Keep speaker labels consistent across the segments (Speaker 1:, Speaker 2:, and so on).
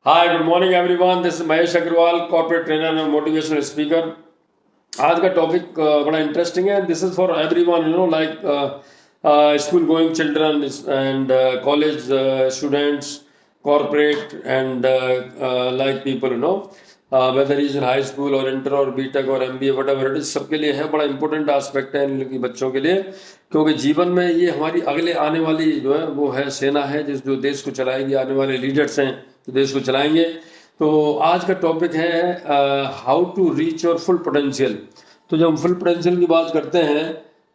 Speaker 1: Hi good morning everyone, this is Mahesh Agarwal, corporate trainer and motivational speaker. आज का topic बड़ा interesting है। This is for everyone, like school going children and college students, corporate and like people, whether is in high school और inter और BTech और MBA whatever it is, सबके लिए है। बड़ा इंपॉर्टेंट आस्पेक्ट है इन बच्चों के लिए, क्योंकि जीवन में ये हमारी अगले आने वाली जो है वो है सेना है, जो देश को चलाएगी। आने वाले लीडर्स हैं जो देश को चलाएंगे। तो आज का टॉपिक है how to reach your full potential. तो जब हम फुल पोटेंशियल की बात करते हैं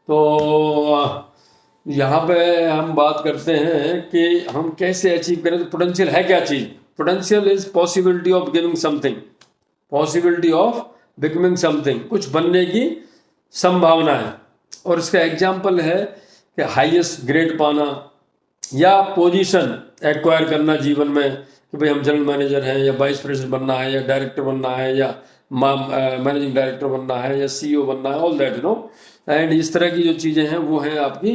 Speaker 1: तो यहाँ पे हम बात करते हैं कि हम कैसे अचीव करें। तो पोटेंशियल है क्या चीज़? Potential is possibility of giving something, possibility of becoming something, कुछ बनने की संभावना है। और इसका एग्जाम्पल है कि हाईएस्ट ग्रेड पाना या पोजीशन एक्वायर करना जीवन में, कि भाई हम जनरल मैनेजर हैं या वाइस प्रेसिडेंट बनना है या डायरेक्टर बनना है या मैनेजिंग डायरेक्टर बनना है या सीईओ बनना है, ऑल दैट एंड इस तरह की जो चीज़ें हैं वो हैं आपकी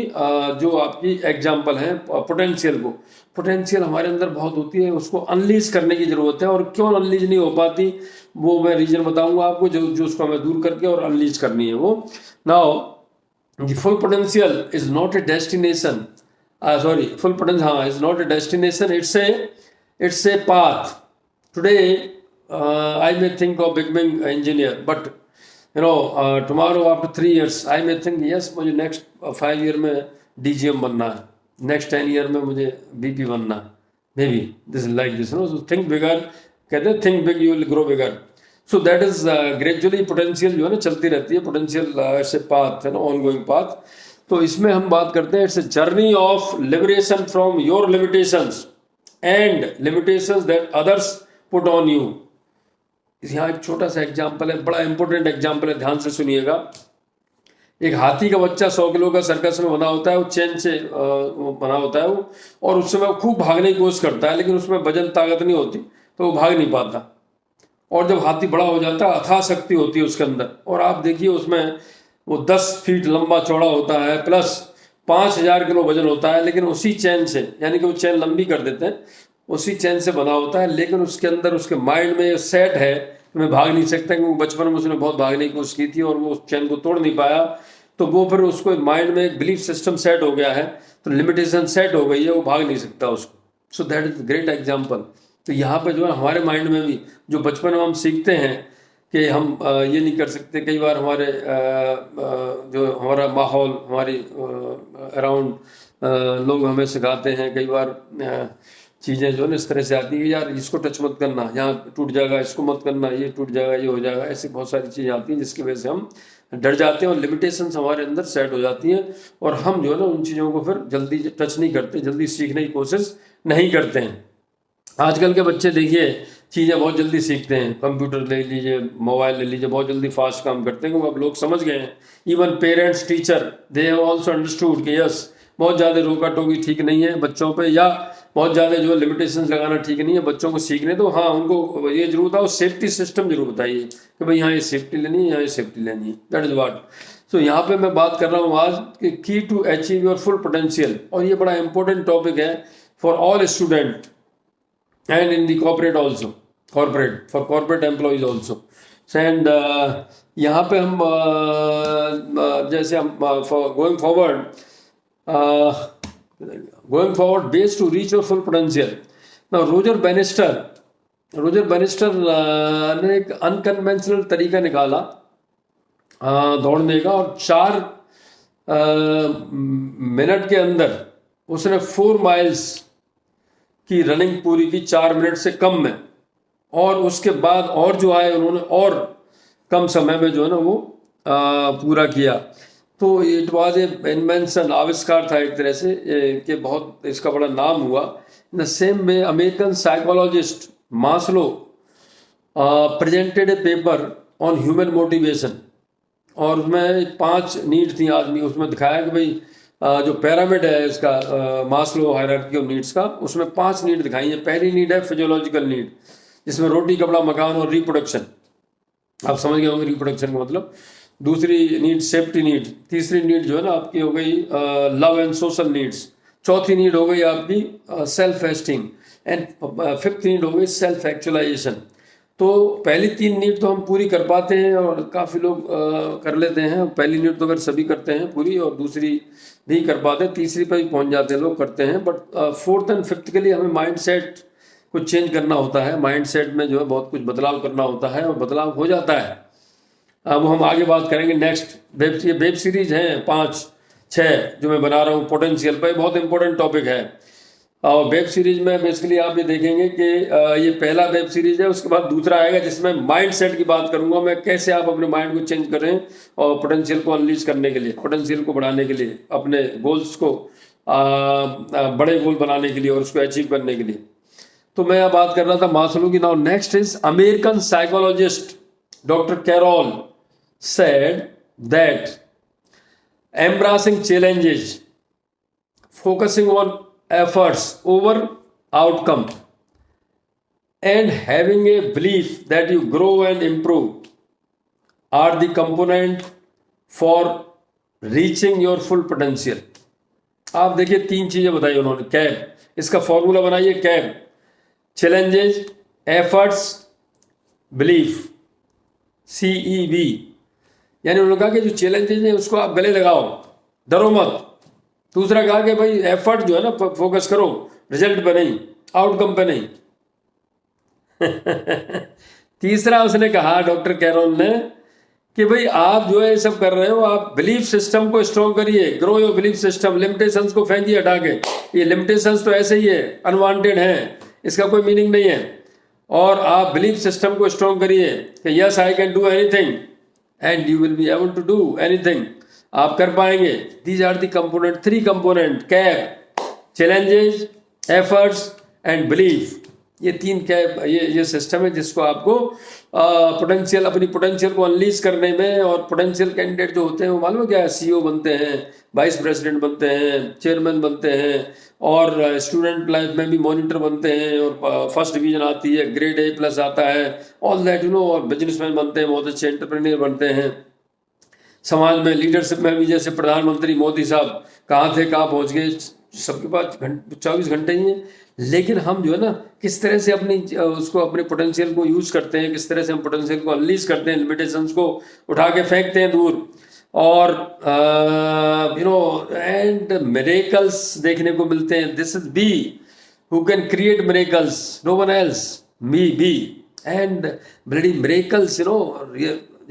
Speaker 1: जो आपकी एग्जाम्पल हैं पोटेंशियल को। पोटेंशियल हमारे अंदर बहुत होती है, उसको अनलीज करने की ज़रूरत है। और क्यों अनलीज नहीं हो पाती वो मैं रीजन बताऊंगा आपको, जो उसको हमें दूर करके और अनलीज करनी है वो। Now the full potential is not a destination, full potential is not a destination, it's a path. Today I may think of becoming an engineer, but tomorrow after 3 years I may think yes मुझे next 5 year में DGM बनना है, next 10 year में मुझे BP बनना है, maybe this is like this, so think bigger, कहते हैं think big you will grow bigger. So that is gradually potential जो है ना चलती रहती है। potential ऐसे path है ना, ongoing path। तो इसमें हम बात करते हैं it's a journey of liberation from your limitations and limitations that others put on you. यहाँ एक छोटा सा एग्जांपल है, बड़ा इंपॉर्टेंट एग्जांपल है, ध्यान से सुनिएगा। एक हाथी का बच्चा 100 किलो का सर्कस में बना होता है, वो चेन से बना होता है वो, और उस समय खूब भागने की कोशिश करता है, लेकिन उसमें वजन ताकत नहीं होती तो वो भाग नहीं पाता। और जब हाथी बड़ा हो जाता है, अथाह शक्ति होती है उसके अंदर, और आप देखिए उसमें वो 10 फीट लंबा चौड़ा होता है, प्लस 5000 किलो वजन होता है, लेकिन उसी चैन से, यानी कि वो चैन लंबी कर देते हैं, उसी चैन से बना होता है। लेकिन उसके अंदर उसके माइंड में सेट है कि मैं भाग नहीं सकता, क्योंकि बचपन में उसने बहुत भागने की कोशिश की थी और वो उस चैन को तोड़ नहीं पाया। तो वो फिर उसको माइंड में एक बिलीफ सिस्टम सेट हो गया है, तो लिमिटेशन सेट हो गई है, वो भाग नहीं सकता उसको। So that is great example. तो यहाँ पे जो है हमारे माइंड में भी जो बचपन में हम सीखते हैं कि हम ये नहीं कर सकते, कई बार हमारे जो हमारा माहौल, हमारी अराउंड लोग हमें सिखाते हैं, कई बार चीज़ें जो है ना इस तरह से आती है, यार इसको टच मत करना, यहाँ टूट जाएगा, इसको मत करना, ये टूट जाएगा, ये हो जाएगा। ऐसी बहुत सारी चीज़ें आती हैं जिसकी वजह से हम डर जाते हैं और लिमिटेशंस हमारे अंदर सेट हो जाती हैं, और हम जो है ना उन चीज़ों को फिर जल्दी टच नहीं करते, जल्दी सीखने की कोशिश नहीं करते हैं। आजकल के बच्चे देखिए चीज़ें बहुत जल्दी सीखते हैं, कंप्यूटर ले लीजिए, मोबाइल ले लीजिए, बहुत जल्दी फास्ट काम करते हैं, क्योंकि अब लोग समझ गए हैं। Even parents, teacher, they have also understood कि यस बहुत ज़्यादा रोका टोकी ठीक नहीं है बच्चों पे, या बहुत ज़्यादा जो लिमिटेशंस लगाना ठीक नहीं है बच्चों को सीखने। तो हाँ, उनको ये जरूर बताओ, सेफ्टी सिस्टम जरूर बताइए कि भाई यहाँ ये सेफ्टी लेनी है, यहाँ ये सेफ्टी लेनी है, दैट इज़ वाट। तो यहाँ पे मैं बात कर रहा हूँ आज कि की to achieve your full potential, और ये बड़ा इंपॉर्टेंट टॉपिक है for all student and in the corporate also, for corporate employees also. And यहाँ पे हम जैसे हम for going forward ways to reach your full potential. Now Roger banister ने एक अनकन्वेंशनल तरीका निकाला दौड़ने का, और 4 मिनट के अंदर उसने 4 माइल्स की रनिंग पूरी की 4 मिनट से कम में। और उसके बाद और जो आए उन्होंने और कम समय में जो है ना वो पूरा किया। तो इट वाज ए इन्वेंशन, आविष्कार था एक तरह से कि बहुत इसका बड़ा नाम हुआ। In the same way American psychologist Maslow presented A paper on human motivation, और उसमें 5 नीड थी आदमी, उसमें दिखाया कि भाई जो पिरामिड है इसका मास्लो हायरार्की ऑफ नीड्स का, उसमें 5 नीड दिखाई है। पहली नीड है फिजियोलॉजिकल नीड, जिसमें रोटी, कपड़ा, मकान और रिप्रोडक्शन, आप समझ गए होंगे रिप्रोडक्शन का मतलब। दूसरी नीड सेफ्टी नीड। तीसरी नीड जो है ना आपकी हो गई लव एंड सोशल नीड्स। चौथी नीड हो गई आपकी self esteem. And fifth need हो गई सेल्फ एक्चुअलाइजेशन। तो पहली 3 नीड तो हम पूरी कर पाते हैं और काफ़ी लोग कर लेते हैं। पहली नीड तो अगर सभी करते हैं पूरी, और दूसरी नहीं कर पाते, तीसरी पर भी पहुंच जाते हैं लोग, करते हैं। बट फोर्थ एंड फिफ्थ के लिए हमें माइंड सेट कुछ चेंज करना होता है। माइंड सेट में जो है बहुत कुछ बदलाव करना होता है, और बदलाव हो जाता है। अब हम आगे बात करेंगे नेक्स्ट वेब सीरीज हैं 5-6 जो मैं बना रहा हूँ पोटेंशियल पर। बहुत इंपॉर्टेंट टॉपिक है। और वेब सीरीज में बेसिकली आप ये देखेंगे कि ये पहला वेब सीरीज है, उसके बाद दूसरा आएगा जिसमें माइंड सेट की बात करूंगा मैं, कैसे आप अपने माइंड को चेंज करें और पोटेंशियल को अनलीज करने के लिए, पोटेंशियल को बढ़ाने के लिए, अपने गोल्स को बड़े गोल बनाने के लिए और उसको अचीव करने के लिए। तो मैं बात कर रहा था मास्लो की। Now next is American psychologist doctor Carol said that embracing challenges, focusing on efforts over outcome, and having a belief that you grow and improve are the component for reaching your full potential. आप देखिए 3 चीजें बताई उन्होंने। Cab, इसका formula बनाइए। Cab, challenges, efforts, belief, CEB। यानी उन्होंने कहा कि जो चैलेंजेस हैं उसको आप गले लगाओ, डरो मत। दूसरा कहा कि भाई एफर्ट जो है ना, फोकस करो रिजल्ट पे नहीं, आउटकम पे नहीं। तीसरा उसने कहा डॉक्टर कैरोल ने कि भाई आप जो है ये सब कर रहे हो, आप बिलीफ सिस्टम को स्ट्रॉन्ग करिए, grow your belief system. Limitations को फेंकिए हटा के। ये लिमिटेशंस तो ऐसे ही है, अनवांटेड है, इसका कोई मीनिंग नहीं है। और आप बिलीफ सिस्टम को स्ट्रॉन्ग करिए कि yes I can do anything and you will be able to do anything। आप कर पाएंगे। These are the component, 3 component, cap, challenges, efforts and belief। ये 3 कैप, ये सिस्टम है जिसको आपको पोटेंशियल, अपनी पोटेंशियल को अनलीज करने में। और पोटेंशियल कैंडिडेट जो होते हैं वो मालूम है क्या है, CEO बनते हैं, वाइस प्रेसिडेंट बनते हैं, चेयरमैन बनते हैं, और स्टूडेंट लाइफ में भी मॉनिटर बनते हैं, और फर्स्ट डिवीजन आती है, ग्रेड A+ आता है, ऑल दैट यू नो। और बिजनेसमैन बनते हैं, बहुत अच्छे एंटरप्रेन्योर बनते हैं। समाज में लीडरशिप में भी, जैसे प्रधानमंत्री मोदी साहब कहाँ थे कहाँ पहुँच गए, सबके पास 24 घंटे ही हैं। लेकिन हम जो है ना, किस तरह से अपनी उसको, अपने पोटेंशियल को यूज करते हैं, किस तरह से हम पोटेंशियल को अनलीज करते हैं, लिमिटेशंस को उठा के फेंकते हैं दूर। और यू नो एंड मिरेकल्स देखने को मिलते हैं। This is B who can create miracles, no one else, me B. And bloody miracles, you know,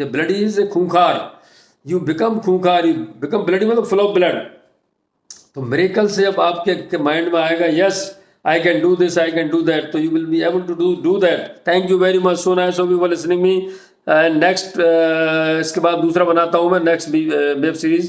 Speaker 1: bloody is a खूंखार, यू बिकम खूंखार, यू बिकम ब्लडी, मतलब फुल ऑफ ब्लड। तो miracle से जब आपके माइंड में आएगा yes I can do this, I can do that, तो you will be able to do that. Thank you very much, so nice of you for listening me. Next इसके बाद दूसरा बनाता हूँ मैं, नेक्स्ट वेब सीरीज।